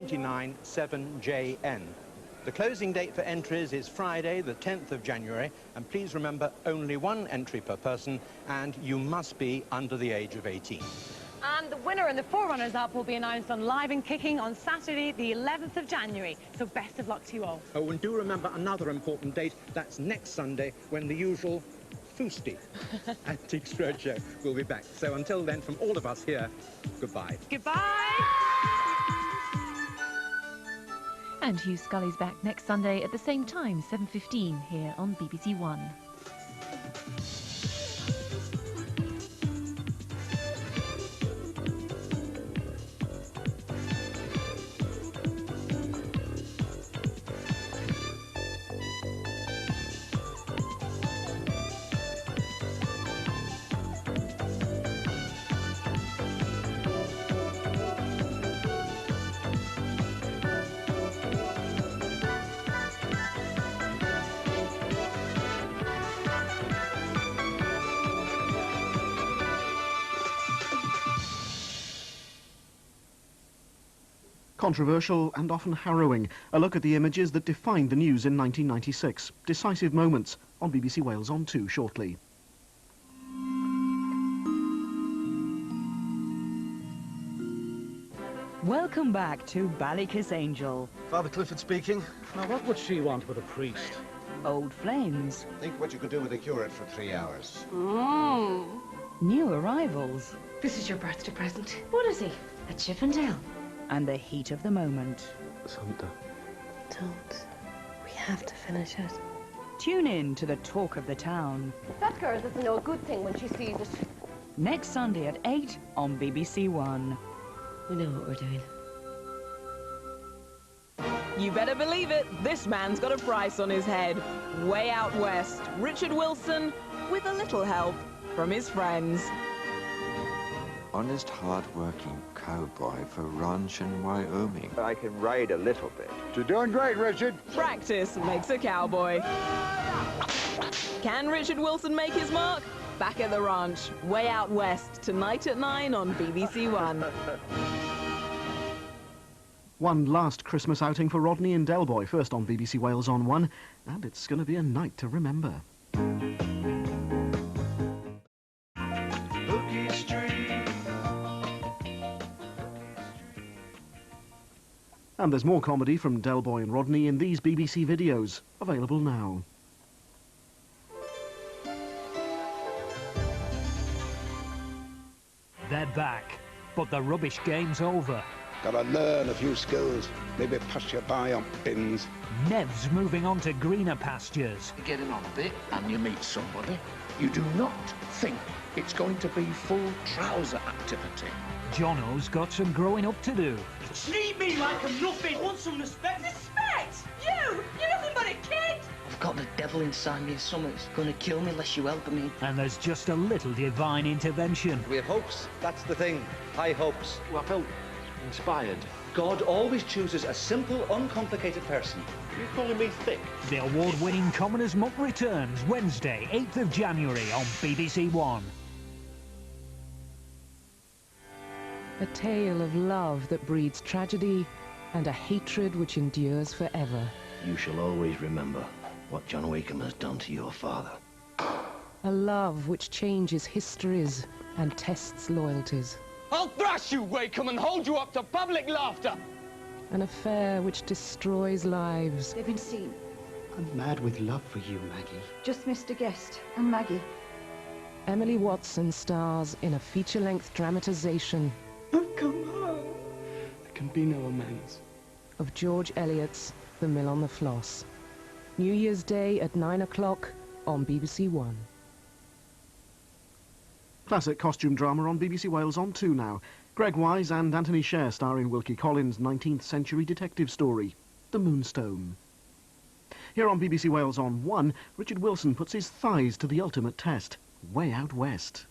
297JN. The closing date for entries is Friday, the 10th of January, and please remember only one entry per person, and you must be under the age of 18. And the winner and the four runners-up will be announced on Live and Kicking on Saturday, the 11th of January. So best of luck to you all. Oh, and do remember another important date. That's next Sunday, when the usual Foosty Antiques Roadshow will be back. So until then, from all of us here, goodbye. Goodbye! And Hugh Scully's back next Sunday at the same time, 7:15, here on BBC One. Controversial and often harrowing. A look at the images that defined the news in 1996. Decisive moments on BBC Wales on 2 shortly. Welcome back to Ballykiss Angel. Father Clifford speaking. Now, what would she want with a priest? Old flames. Think what you could do with a curate for 3 hours. New arrivals. This is your birthday present. What is he? A Chippendale. And the heat of the moment. Santa. Don't. We have to finish it. Tune in to the talk of the town. That girl doesn't know a good thing when she sees it. Next Sunday at 8 on BBC One. We know what we're doing. You better believe it, this man's got a price on his head. Way out west, Richard Wilson, with a little help from his friends. Honest, hard-working cowboy for ranch in Wyoming. I can ride a little bit. You're doing great, Richard. Practice makes a cowboy. Can Richard Wilson make his mark? Back at the ranch, way out west, tonight at 9 on BBC One. One last Christmas outing for Rodney and Delboy, first on BBC Wales on 1, and it's going to be a night to remember. And there's more comedy from Delboy and Rodney in these BBC videos, available now. They're back, but the rubbish game's over. Gotta learn a few skills, maybe pass you by on bins. Nev's moving on to greener pastures. You get in on a bit and you meet somebody. You do not think it's going to be full trouser activity. Jono's got some growing up to do. Treat me like I'm nothing. Want some respect? Respect? You? You're nothing but a kid. I've got the devil inside me, and something's going to kill me unless you help me. And there's just a little divine intervention. We have hopes. That's the thing. High hopes. Well, I felt inspired. God always chooses a simple, uncomplicated person. Are you calling me thick? The award-winning Commoner's Muck returns Wednesday, 8th of January on BBC One. A tale of love that breeds tragedy and a hatred which endures forever. You shall always remember what John Wakeham has done to your father. A love which changes histories and tests loyalties. I'll thrash you, Wakeham, and hold you up to public laughter. An affair which destroys lives. They've been seen. I'm mad with love for you, Maggie. Just missed a guest. And Maggie. Emily Watson stars in a feature-length dramatisation. I've come home. There can be no amends. Of George Eliot's The Mill on the Floss. New Year's Day at 9 o'clock on BBC One. Classic costume drama on BBC Wales on 2 now. Greg Wise and Anthony Sher starring Wilkie Collins' 19th century detective story, The Moonstone. Here on BBC Wales on 1, Richard Wilson puts his thighs to the ultimate test, way out west.